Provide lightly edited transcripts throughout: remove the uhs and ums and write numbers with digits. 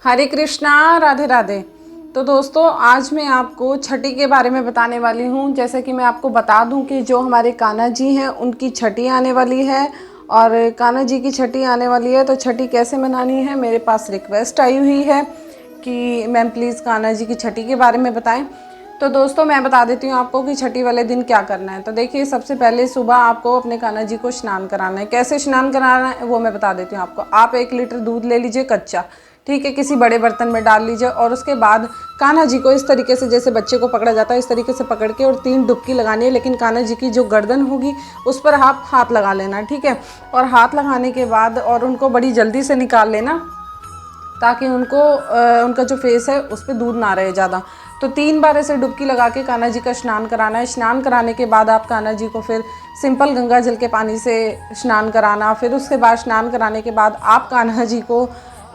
हरे कृष्णा, राधे राधे। तो दोस्तों, आज मैं आपको छठी के बारे में बताने वाली हूँ। जैसे कि मैं आपको बता दूँ कि जो हमारे कान्हा जी हैं उनकी छठी आने वाली है और कान्हा जी की छठी आने वाली है। तो छठी कैसे मनानी है, मेरे पास रिक्वेस्ट आई हुई है कि मैम प्लीज़ कान्हा जी की छठी के बारे में बताएं। तो दोस्तों, मैं बता देती हूँ आपको कि छठी वाले दिन क्या करना है। तो देखिए, सबसे पहले सुबह आपको अपने कान्हा जी को स्नान कराना है। कैसे स्नान कराना है वो मैं बता देती हूँ आपको। आप 1 लीटर दूध ले लीजिए कच्चा, ठीक है, किसी बड़े बर्तन में डाल लीजिए और उसके बाद कान्हा जी को इस तरीके से, जैसे बच्चे को पकड़ा जाता है इस तरीके से पकड़ के और 3 डुबकी लगानी है। लेकिन कान्हा जी की जो गर्दन होगी उस पर आप हाथ लगा लेना, ठीक है। और हाथ लगाने के बाद और उनको बड़ी जल्दी से निकाल लेना ताकि उनका जो फेस है उस पर दूध ना रहे ज़्यादा। तो 3 बार ऐसे डुबकी लगा के कान्हा जी का स्नान कराना है। स्नान कराने के बाद आप कान्हा जी को फिर सिंपल गंगा जल के पानी से स्नान कराना। फिर उसके बाद स्नान कराने के बाद आप कान्हा जी को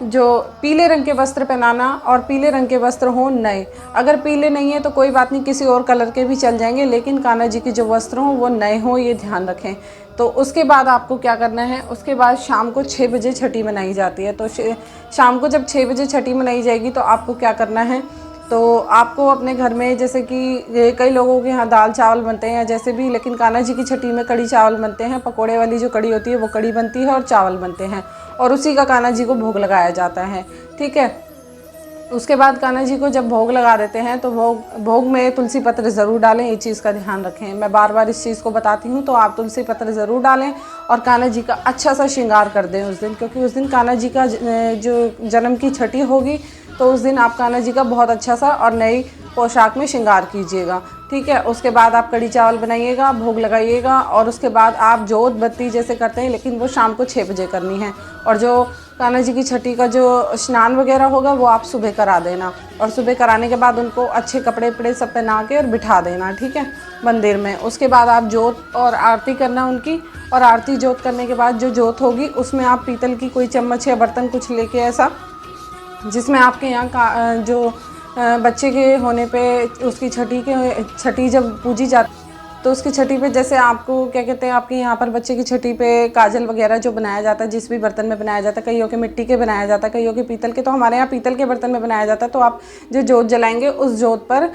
जो पीले रंग के वस्त्र पहनाना, और पीले रंग के वस्त्र हों नए। अगर पीले नहीं है तो कोई बात नहीं, किसी और कलर के भी चल जाएंगे, लेकिन कान्हा जी के जो वस्त्र हों वो नए हों, ये ध्यान रखें। तो उसके बाद आपको क्या करना है, उसके बाद शाम को 6 बजे छठी मनाई जाती है। तो शाम को जब 6 बजे छठी मनाई जाएगी तो आपको क्या करना है, तो आपको अपने घर में, जैसे कि कई लोगों के यहाँ दाल चावल बनते हैं या जैसे भी, लेकिन कान्हा जी की छठी में कड़ी चावल बनते हैं। पकोड़े वाली जो कड़ी होती है वो कड़ी बनती है और चावल बनते हैं और उसी का कान्हा जी को भोग लगाया जाता है, ठीक है। उसके बाद कान्हा जी को जब भोग लगा देते हैं तो भोग में तुलसी पत्र ज़रूर डालें, ये चीज़ का ध्यान रखें। मैं बार बार इस चीज़ को बताती हूँ, तो आप तुलसी पत्र ज़रूर डालें और कान्हा जी का अच्छा सा श्रृंगार कर दें उस दिन, क्योंकि उस दिन कान्हा जी का जो जन्म की छठी होगी। तो उस दिन आप कान्हा जी का बहुत अच्छा सा और नई पोशाक में श्रृंगार कीजिएगा, ठीक है। उसके बाद आप कड़ी चावल बनाइएगा, भोग लगाइएगा और उसके बाद आप जोत बत्ती जैसे करते हैं, लेकिन वो शाम को 6 बजे करनी है। और जो कान्हा जी की छठी का जो स्नान वगैरह होगा वो आप सुबह करा देना, और सुबह कराने के बाद उनको अच्छे कपड़े वपड़े सब पहना के और बिठा देना, ठीक है, मंदिर में। उसके बाद आप जोत और आरती करना उनकी, और आरती जोत करने के बाद जो जोत होगी उसमें आप पीतल की कोई चम्मच या बर्तन कुछ लेके ऐसा, जिसमें आपके यहाँ का जो बच्चे के होने पे उसकी छठी जब पूजी जाती तो उसकी छठी पे, जैसे आपको क्या कहते हैं, आपके यहाँ पर बच्चे की छठी पे काजल वगैरह जो बनाया जाता है, जिस भी बर्तन में बनाया जाता है, कईयों के मिट्टी के बनाया जाता है, कईयों के पीतल के, तो हमारे यहाँ पीतल के बर्तन में बनाया जाता है। तो आप जो जोत जलाएंगे उस जोत पर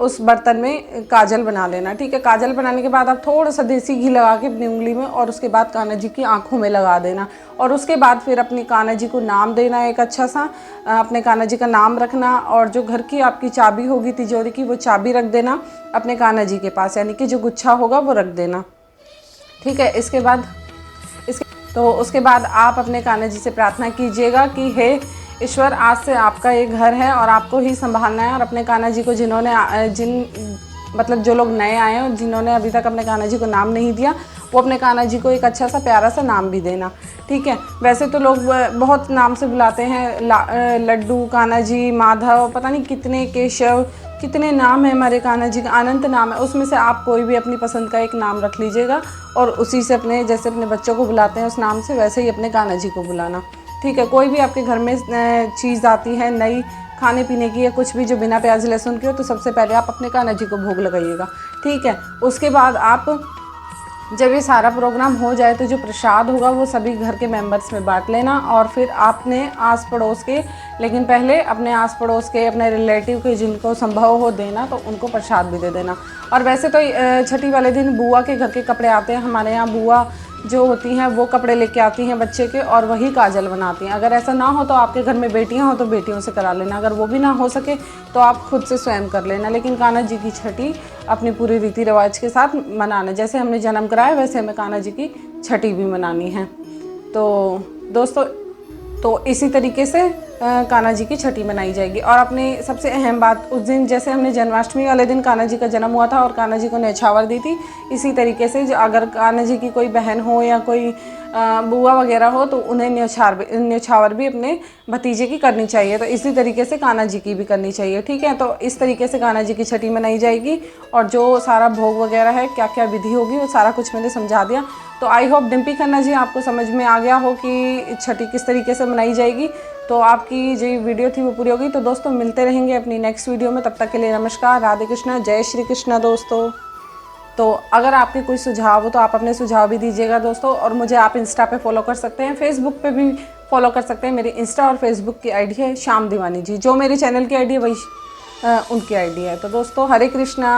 उस बर्तन में काजल बना लेना, ठीक है। काजल बनाने के बाद आप थोड़ा सा देसी घी लगा के अपनी उंगली में, और उसके बाद कान्हा जी की आँखों में लगा देना। और उसके बाद फिर अपनी कान्हा जी को नाम देना, एक अच्छा सा अपने कान्हा जी का नाम रखना, और जो घर की आपकी चाबी होगी तिजोरी की, वो चाबी रख देना अपने कान्हा जी के पास, यानी कि जो गुच्छा होगा वो रख देना, ठीक है। उसके बाद आप अपने कान्हा जी से प्रार्थना कीजिएगा कि हे ईश्वर, आज से आपका ये घर है और आपको ही संभालना है। और अपने कान्हा जी को मतलब जो लोग नए आए हैं और जिन्होंने अभी तक अपने कान्हा जी को नाम नहीं दिया, वो अपने कान्हा जी को एक अच्छा सा प्यारा सा नाम भी देना, ठीक है। वैसे तो लोग बहुत नाम से बुलाते हैं, लड्डू, कान्हा जी, माधव, पता नहीं कितने, केशव, कितने नाम है हमारे कान्हा जी का, अनंत नाम है। उसमें से आप कोई भी अपनी पसंद का एक नाम रख लीजिएगा और उसी से अपने, जैसे अपने बच्चों को बुलाते हैं उस नाम से, वैसे ही अपने कान्हा जी को बुलाना, ठीक है। कोई भी आपके घर में चीज़ आती है नई खाने पीने की या कुछ भी जो बिना प्याज लहसुन की हो, तो सबसे पहले आप अपने कान्हा जी को भोग लगाइएगा, ठीक है। उसके बाद आप जब ये सारा प्रोग्राम हो जाए तो जो प्रसाद होगा वो सभी घर के मेंबर्स में बांट लेना, और फिर आपने आस पड़ोस के, लेकिन पहले अपने आस पड़ोस के, अपने रिलेटिव के जिनको संभव हो देना, तो उनको प्रसाद भी दे देना। और वैसे तो छठी वाले दिन बुआ के घर के कपड़े आते हैं, हमारे यहाँ बुआ जो होती हैं वो कपड़े लेके आती हैं बच्चे के और वही काजल बनाती हैं। अगर ऐसा ना हो तो आपके घर में बेटियां हो तो बेटियों से करा लेना, अगर वो भी ना हो सके तो आप खुद से स्वयं कर लेना। लेकिन कान्हा जी की छठी अपनी पूरी रीति रिवाज के साथ मनाना, जैसे हमने जन्म कराया वैसे हमें कान्हा जी की छठी भी मनानी है। तो दोस्तों, तो इसी तरीके से कान्हा जी की छठी मनाई जाएगी। और अपने सबसे अहम बात, उस दिन जैसे हमने जन्माष्टमी वाले दिन कान्हा जी का जन्म हुआ था और कान्हा जी को न्यौछावर दी थी, इसी तरीके से अगर कान्हा जी की कोई बहन हो या कोई बुआ वगैरह हो तो उन्हें न्यौछावर भी अपने भतीजे की करनी चाहिए। तो इसी तरीके से कान्हा जी की भी करनी चाहिए, ठीक है। तो इस तरीके से कान्हा जी की छठी मनाई जाएगी, और जो सारा भोग वगैरह है, क्या क्या विधि होगी, वो सारा कुछ मैंने समझा दिया। तो आई होप डिम्पी खन्ना जी आपको समझ में आ गया हो कि छठी किस तरीके से मनाई जाएगी। तो आपकी जो वीडियो थी वो पूरी हो गई। तो दोस्तों, मिलते रहेंगे अपनी नेक्स्ट वीडियो में, तब तक के लिए नमस्कार, राधे कृष्णा, जय श्री कृष्णा दोस्तों। तो अगर आपके कोई सुझाव हो तो आप अपने सुझाव भी दीजिएगा दोस्तों, और मुझे आप इंस्टा पे फॉलो कर सकते हैं, फेसबुक पे भी फॉलो कर सकते हैं। मेरी इंस्टा और फेसबुक की आईडी है श्याम दीवानी जी, जो मेरे चैनल की आईडी है वही उनकी आईडी है। तो दोस्तों हरे कृष्णा।